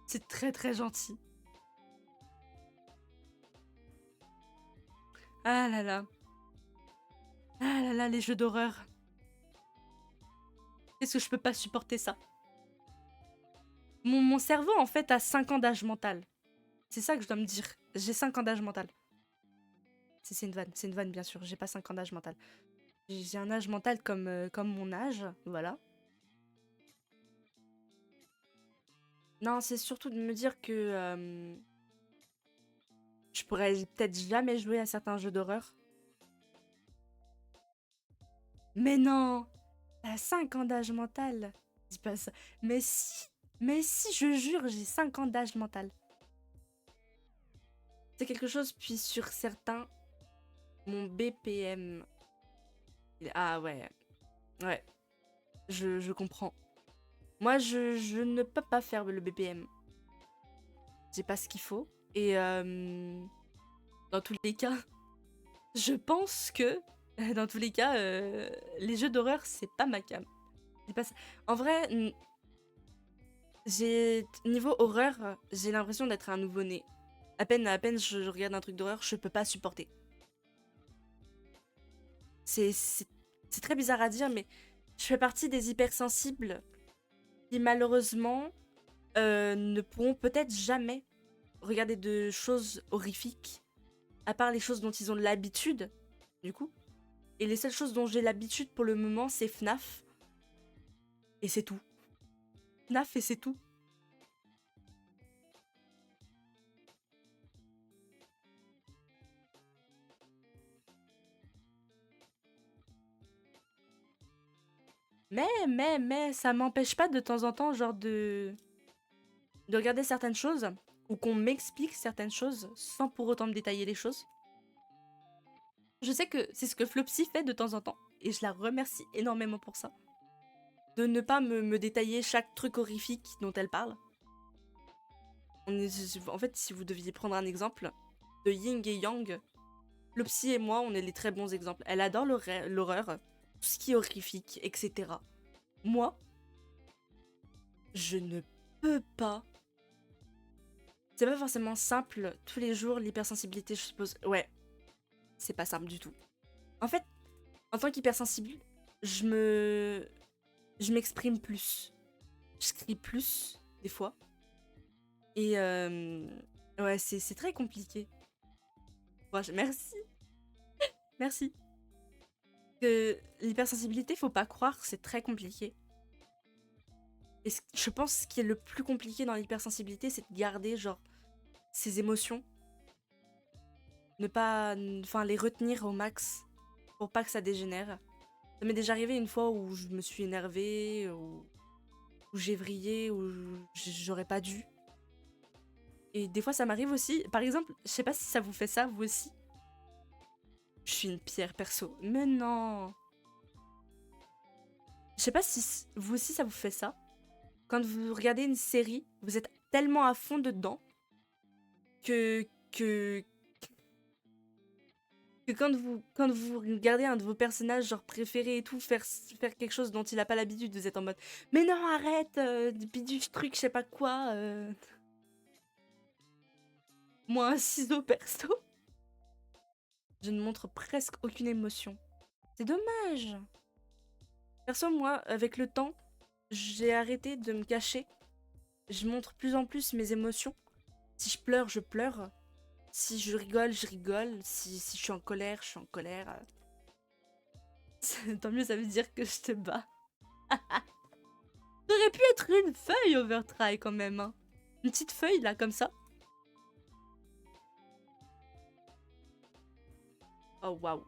C'est très très gentil. Ah là là. Ah là là, les jeux d'horreur. Est-ce que je peux pas supporter ça? Mon cerveau, en fait, a 5 ans d'âge mental. C'est ça que je dois me dire. J'ai 5 ans d'âge mental. C'est une vanne, bien sûr. J'ai pas 5 ans d'âge mental. J'ai un âge mental comme mon âge, voilà. Non, c'est surtout de me dire que je pourrais peut-être jamais jouer à certains jeux d'horreur. Mais non! T'as 5 ans d'âge mental. Dis pas ça. Mais si! Mais si, je jure, j'ai 5 ans d'âge mental. C'est quelque chose, puis sur certains, mon BPM. Ah ouais, ouais, je comprends. Moi, je ne peux pas faire le BPM. J'ai pas ce qu'il faut. Et dans tous les cas, je pense que, dans tous les cas, les jeux d'horreur, c'est pas ma cam. C'est pas ça. En vrai, niveau horreur, j'ai l'impression d'être un nouveau-né. À peine je regarde un truc d'horreur, je peux pas supporter. C'est très bizarre à dire, mais je fais partie des hypersensibles qui malheureusement ne pourront peut-être jamais regarder de choses horrifiques, à part les choses dont ils ont l'habitude, du coup. Et les seules choses dont j'ai l'habitude pour le moment, c'est FNAF. Et c'est tout. FNAF et c'est tout. Mais, ça m'empêche pas de temps en temps, genre de regarder certaines choses, ou qu'on m'explique certaines choses, sans pour autant me détailler les choses. Je sais que c'est ce que Flopsy fait de temps en temps, et je la remercie énormément pour ça. De ne pas me détailler chaque truc horrifique dont elle parle. En fait, si vous deviez prendre un exemple de Ying et Yang, Flopsy et moi, on est les très bons exemples. Elle adore l'horreur, tout ce qui est horrifique, etc. Moi, je ne peux pas. C'est pas forcément simple tous les jours, l'hypersensibilité, je suppose. Ouais, c'est pas simple du tout. En fait, en tant qu'hypersensible, je m'exprime plus. Je crie plus, des fois. Et ouais, c'est très compliqué. Ouais, merci, merci. Que l'hypersensibilité, faut pas croire, c'est très compliqué. Et je pense ce qui est le plus compliqué dans l'hypersensibilité, c'est de garder, genre, ses émotions. Ne pas. Enfin, les retenir au max pour pas que ça dégénère. Ça m'est déjà arrivé une fois où je me suis énervée, où j'ai vrillé, où j'aurais pas dû. Et des fois, ça m'arrive aussi. Par exemple, je sais pas si ça vous fait ça, vous aussi. Je suis une pierre perso. Mais non! Je sais pas si vous aussi ça vous fait ça. Quand vous regardez une série, vous êtes tellement à fond dedans que, que, que quand vous regardez un de vos personnages genre préférés et tout faire quelque chose dont il a pas l'habitude, vous êtes en mode mais non arrête, bidule truc je sais pas quoi. Moi un ciseau perso. Je ne montre presque aucune émotion. C'est dommage. Perso moi avec le temps j'ai arrêté de me cacher. Je montre plus en plus mes émotions. Si je pleure, je pleure. Si je rigole, je rigole. Si je suis en colère, je suis en colère. Tant mieux, ça veut dire que je te bats. Ça aurait pu être une feuille Overtry quand même. Hein. Une petite feuille là, comme ça. Oh waouh.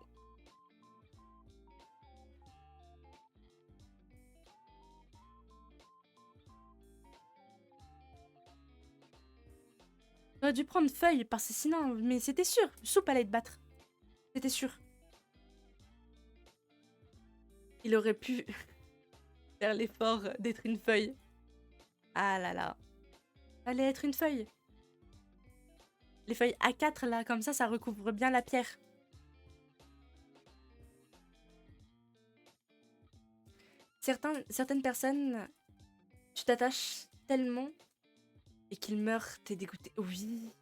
J'aurais dû prendre feuille parce que sinon. Mais c'était sûr. Soupe allait te battre. C'était sûr. Il aurait pu faire l'effort d'être une feuille. Ah là là. Fallait être une feuille. Les feuilles A4 là, comme ça recouvre bien la pierre. Certaines personnes, tu t'attaches tellement et qu'ils meurent, t'es dégoûté. Oui.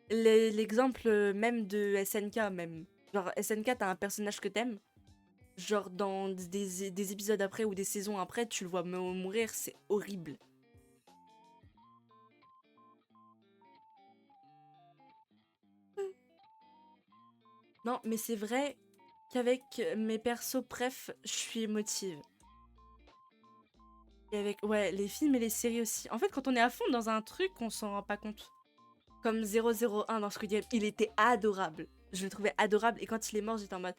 L'exemple même de SNK même. Genre SNK, t'as un personnage que t'aimes. Genre dans des épisodes après ou des saisons après, tu le vois mourir, c'est horrible. Non, mais c'est vrai, qu'avec mes persos préf, je suis émotive. Et avec, ouais, les films et les séries aussi. En fait, quand on est à fond dans un truc, on s'en rend pas compte. Comme 001 dans Squid Game, il était adorable. Je le trouvais adorable et quand il est mort, j'étais en mode...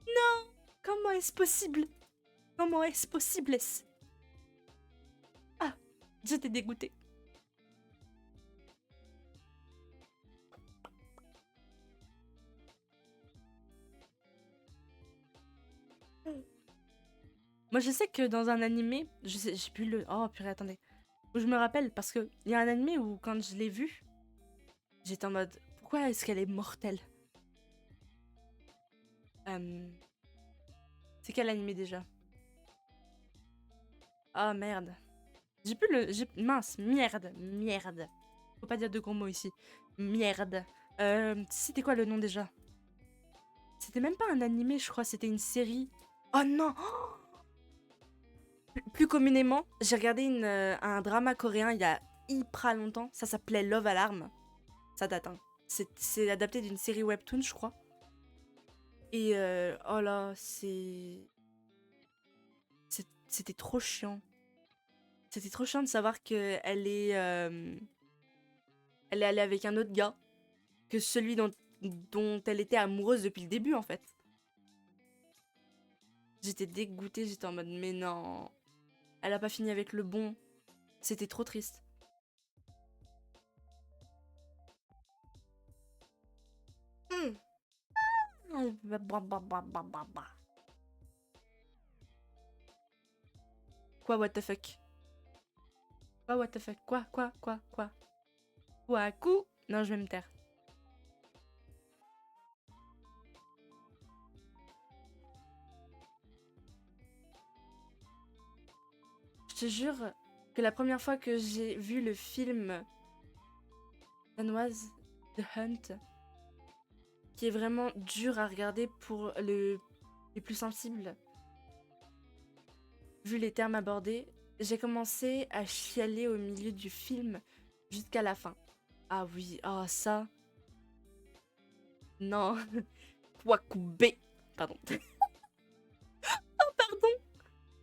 Non! Comment est-ce possible? Comment est-ce possible? Ah, j'étais dégoûtée. Moi, je sais que dans un animé, je sais, j'ai plus le... Oh, purée, attendez. Où je me rappelle, parce que il y a un animé où, quand je l'ai vu, j'étais en mode... Pourquoi est-ce qu'elle est mortelle? C'est quel animé déjà? Ah, merde. J'ai plus le... Mince, merde. Faut pas dire de gros mots ici. Merde. C'était quoi le nom déjà? C'était même pas un animé, je crois, c'était une série. Oh non! Plus communément, j'ai regardé un drama coréen il y a hyper longtemps. Ça s'appelait Love Alarm. Ça date, hein. C'est adapté d'une série webtoon, je crois. Et oh là, c'était trop chiant. C'était trop chiant de savoir que elle est allée avec un autre gars que celui dont elle était amoureuse depuis le début, en fait. J'étais dégoûtée, j'étais en mode mais non, elle a pas fini avec le bon. C'était trop triste. Quoi, what the fuck? Quoi, what the fuck? Quoi? Quoi, coup? Non, je vais me taire. Je te jure que la première fois que j'ai vu le film danoise The Hunt, qui est vraiment dur à regarder pour les plus sensibles, vu les termes abordés, j'ai commencé à chialer au milieu du film jusqu'à la fin. Ah oui, ah ça. Non. Wakube. Pardon. Oh pardon.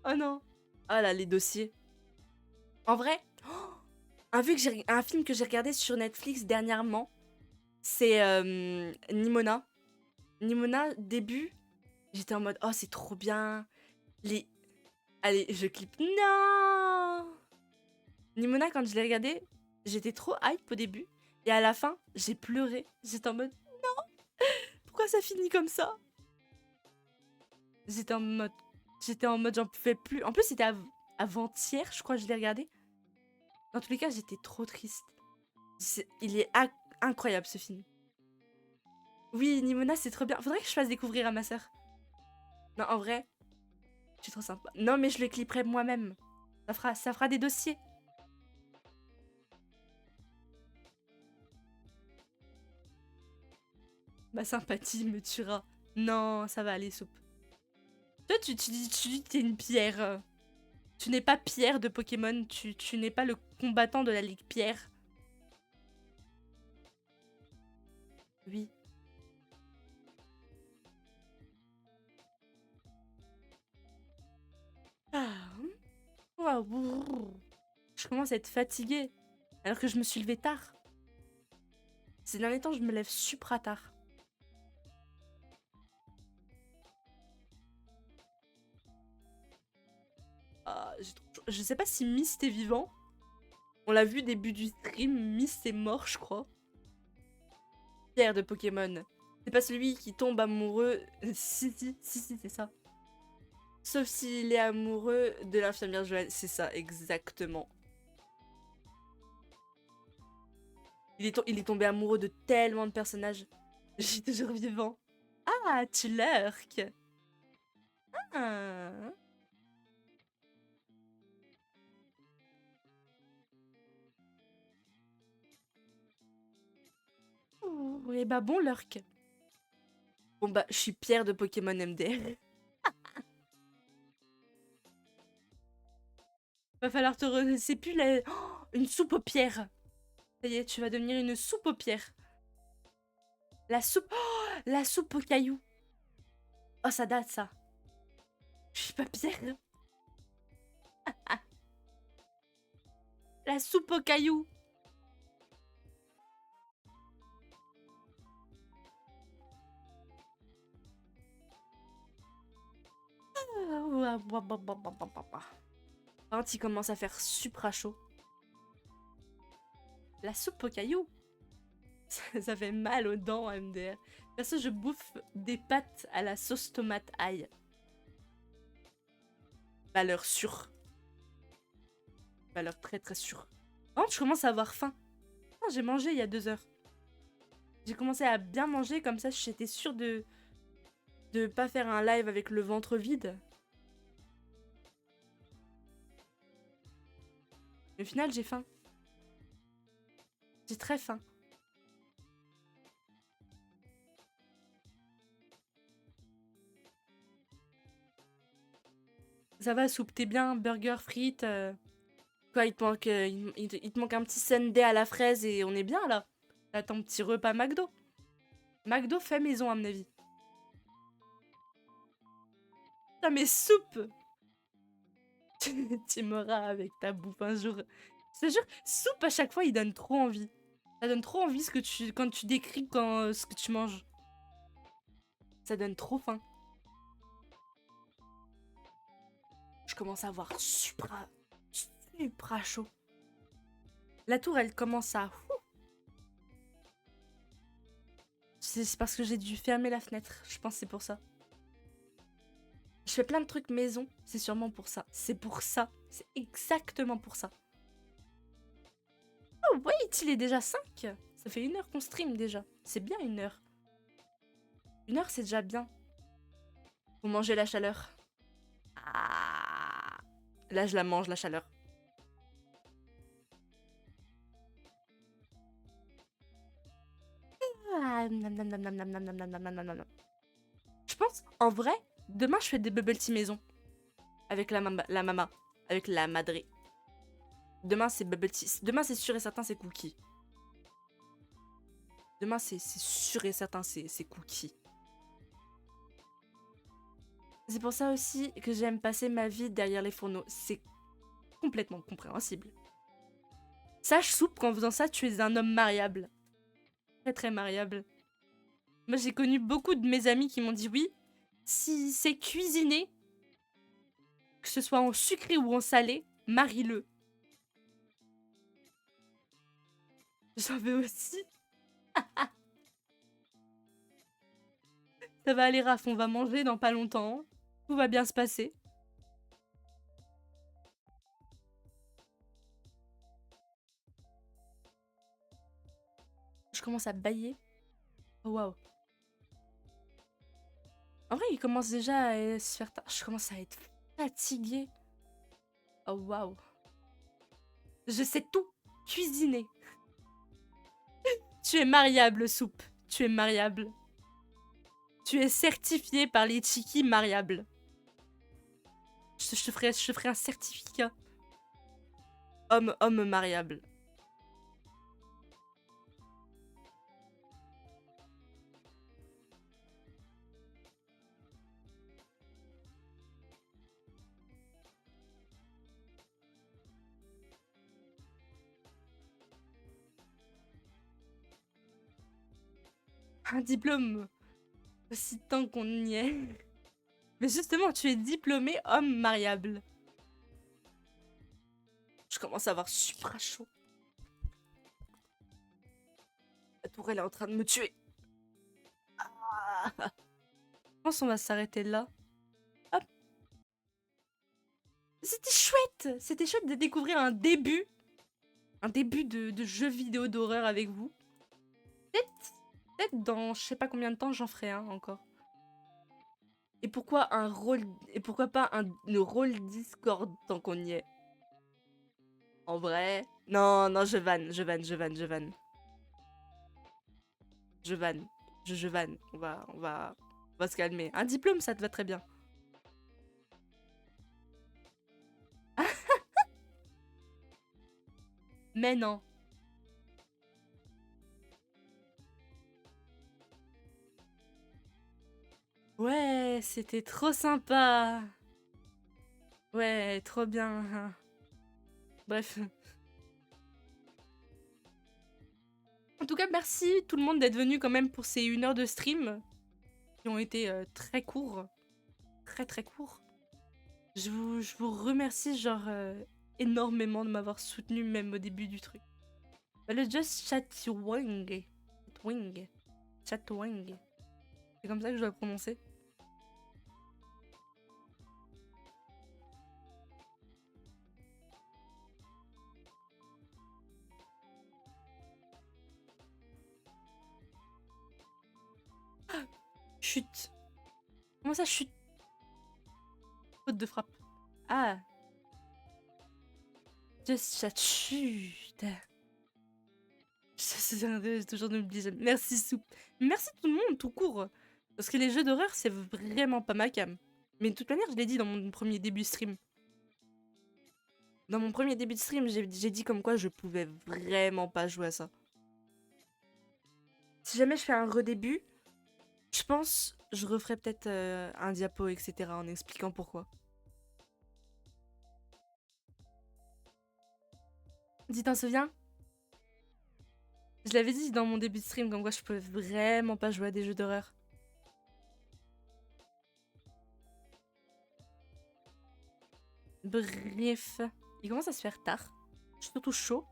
Oh non. Ah là, les dossiers. En vrai, un film que j'ai regardé sur Netflix dernièrement, c'est Nimona. Nimona, début, j'étais en mode, oh c'est trop bien. Les... Allez, je clip. Non. Nimona, quand je l'ai regardé, j'étais trop hype au début. Et à la fin, j'ai pleuré. J'étais en mode, pourquoi ça finit comme ça? J'étais en mode... j'en pouvais plus. En plus, c'était avant-hier, je crois que je l'ai regardé. Dans tous les cas, j'étais trop triste. Il est incroyable, ce film. Oui, Nimona, c'est trop bien. Faudrait que je fasse découvrir à ma sœur. Non, en vrai, je suis trop sympa. Non, mais je le clipperai moi-même. Ça fera des dossiers. Ma sympathie me tuera. Non, ça va aller, soupe. Toi, tu dis que t'es une pierre. Tu n'es pas Pierre de Pokémon. Tu n'es pas le combattant de la Ligue Pierre. Oui. Ah. Waouh. Je commence à être fatiguée. Alors que je me suis levée tard. Ces derniers temps, je me lève super tard. Ah, je sais pas si Mist est vivant. On l'a vu début du stream, Mist est mort, je crois. Pierre de Pokémon. C'est pas celui qui tombe amoureux. Si, c'est ça. Sauf s'il est amoureux de l'infirmière Joanne. C'est ça, exactement. Il est tombé amoureux de tellement de personnages. Je suis toujours vivant. Ah, tu lurques. Ah. Ouh, et bah bon lurk. Bon bah, je suis Pierre de Pokémon MDR. Va falloir c'est plus une soupe aux pierres. Ça y est, tu vas devenir une soupe aux pierres. La soupe... Oh, la soupe aux cailloux. Oh, ça date, ça. Je suis pas Pierre. La soupe aux cailloux. Quand il commence à faire super chaud. La soupe aux cailloux. Ça fait mal aux dents, MDR. Perso, je bouffe des pâtes à la sauce tomate ail. Valeur sûre. Valeur très très sûre. Oh, je commence à avoir faim. Oh, j'ai mangé il y a 2 heures. J'ai commencé à bien manger, comme ça j'étais sûre de pas faire un live avec le ventre vide. Mais au final, j'ai faim. J'ai très faim. Ça va, soupe, t'es bien, burger, frites. Quoi, il te manque, il te manque un petit sundae à la fraise et on est bien là. T'as ton petit repas McDo. McDo fait maison, à mon avis. Putain, mais soupe. Tu m'auras avec ta bouffe un jour. Je te jure, soupe à chaque fois, il donne trop envie. Ça donne trop envie quand tu décris ce que tu manges. Ça donne trop faim. Je commence à avoir super chaud. La tour, elle commence à... C'est parce que j'ai dû fermer la fenêtre. Je pense que c'est pour ça. Je fais plein de trucs maison. C'est sûrement pour ça. C'est pour ça. C'est exactement pour ça. Oh, wait, il est déjà 5. Ça fait 1 heure qu'on stream déjà. C'est bien 1 heure. 1 heure, c'est déjà bien. Vous mangez la chaleur. Ah. Là, je la mange, la chaleur. Ah, je pense, en vrai, demain, je fais des bubble tea maison. Avec la mama. Avec la madré. Demain, c'est bubble tea. Demain, c'est sûr et certain, c'est cookie. Demain, c'est sûr et certain, c'est cookie. C'est pour ça aussi que j'aime passer ma vie derrière les fourneaux. C'est complètement compréhensible. Sache, soupe, qu'en faisant ça, tu es un homme mariable. Très très mariable. Moi, j'ai connu beaucoup de mes amis qui m'ont dit oui, si c'est cuisiné, que ce soit en sucré ou en salé, marie-le. J'en veux aussi. Ça va aller, Raph, on va manger dans pas longtemps. Tout va bien se passer. Je commence à bailler. Oh, waouh. En vrai, il commence déjà à se faire tard. Je commence à être fatiguée. Oh, waouh. Je sais tout cuisiner. Tu es mariable, soupe. Tu es mariable. Tu es certifié par les Chiki mariables. Je te ferai un certificat. Homme mariable. Un diplôme. Aussi tant qu'on y est. Mais justement, tu es diplômé homme mariable. Je commence à avoir super chaud. La tour, elle est en train de me tuer. Ah. Je pense qu'on va s'arrêter là. Hop. C'était chouette. C'était chouette de découvrir un début. Un début de jeu vidéo d'horreur avec vous. Peut-être dans je sais pas combien de temps j'en ferai un encore. Et pourquoi un rôle... Et pourquoi pas un rôle Discord tant qu'on y est. En vrai... Non, non, je vanne. Je vanne. Je vanne. On va se calmer. Un diplôme, ça te va très bien. Mais non. Ouais, c'était trop sympa. Ouais, trop bien. Hein. Bref. En tout cas, merci tout le monde d'être venu quand même pour ces 1 heure de stream qui ont été très courts. Très très courts. Je vous remercie genre énormément de m'avoir soutenu même au début du truc. Bah, le Just Chatwing. Chatwing. Chatwing. C'est comme ça que je dois le prononcer. Chut. Comment ça chute? Faute de frappe. Ah. Just Chat. Chut. J'ai toujours oublié. Merci Soup. Merci tout le monde, tout court. Parce que les jeux d'horreur, c'est vraiment pas ma cam. Mais de toute manière, je l'ai dit dans mon premier début stream. Dans mon premier début de stream, j'ai dit comme quoi je pouvais vraiment pas jouer à ça. Si jamais je fais un redébut, je pense je referai peut-être un diapo, etc. en expliquant pourquoi. Tu t'en souviens? Je l'avais dit dans mon début de stream comme quoi je pouvais vraiment pas jouer à des jeux d'horreur. Bref, il commence à se faire tard. Je suis surtout chaud.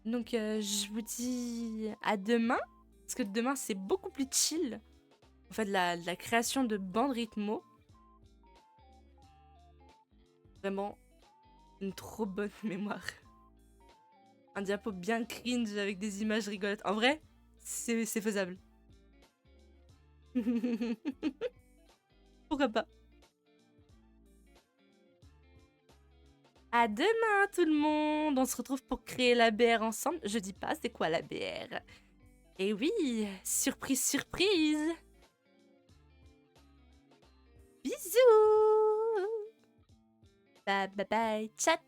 Donc je vous dis à demain. Parce que demain c'est beaucoup plus chill. On fait de la création de bandes rythmo. Vraiment une trop bonne mémoire. Un diapo bien cringe avec des images rigolotes. En vrai, c'est faisable. Pourquoi pas? À demain tout le monde. On se retrouve pour créer la BR ensemble. Je dis pas c'est quoi la BR. Et oui, surprise, surprise. Bisous. Bye bye bye, chat.